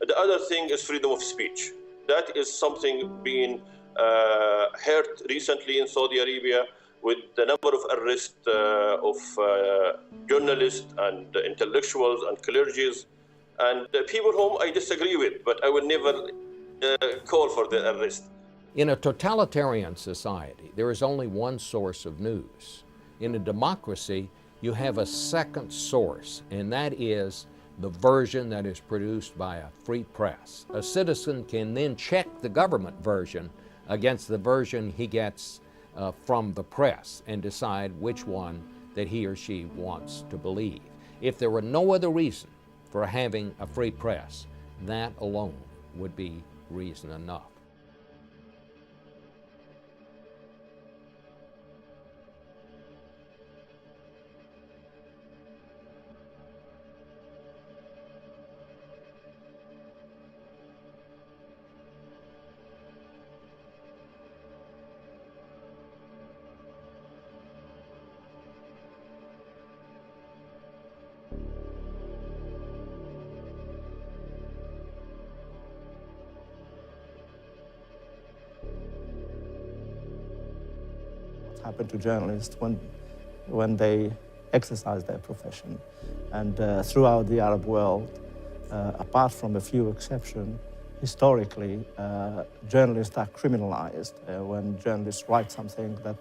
The other thing is freedom of speech. That is something being heard recently in Saudi Arabia with the number of arrests of journalists and intellectuals and clergies and people whom I disagree with, but I will never call for their arrest. In a totalitarian society, there is only one source of news. In a democracy, you have a second source, and that is the version that is produced by a free press. A citizen can then check the government version against the version he gets from the press and decide which one that he or she wants to believe. If there were no other reason for having a free press, that alone would be reason enough. Happen to journalists when they exercise their profession. And throughout the Arab world, apart from a few exceptions, historically, journalists are criminalized. When journalists write something that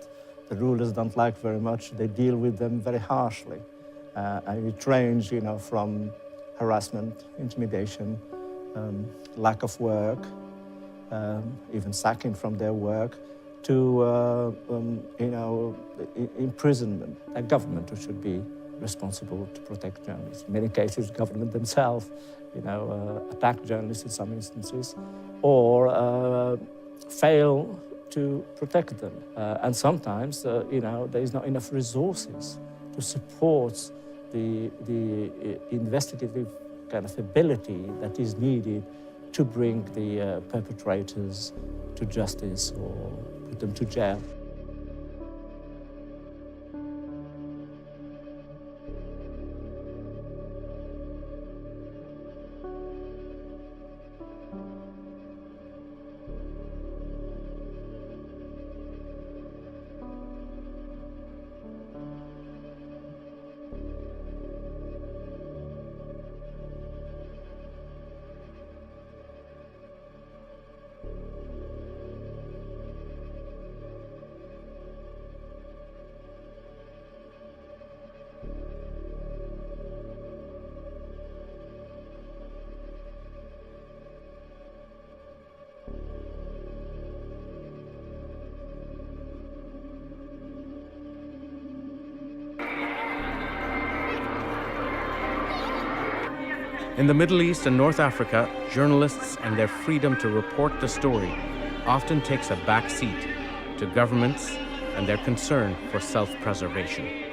the rulers don't like very much, they deal with them very harshly. And it ranges, from harassment, intimidation, lack of work, even sacking from their work, to imprisonment. A government who should be responsible to protect journalists. In many cases, government themselves, attack journalists in some instances, or fail to protect them. And sometimes, there is not enough resources to support the investigative kind of ability that is needed to bring the perpetrators to justice or put them to jail. In the Middle East and North Africa, journalists and their freedom to report the story often takes a back seat to governments and their concern for self-preservation.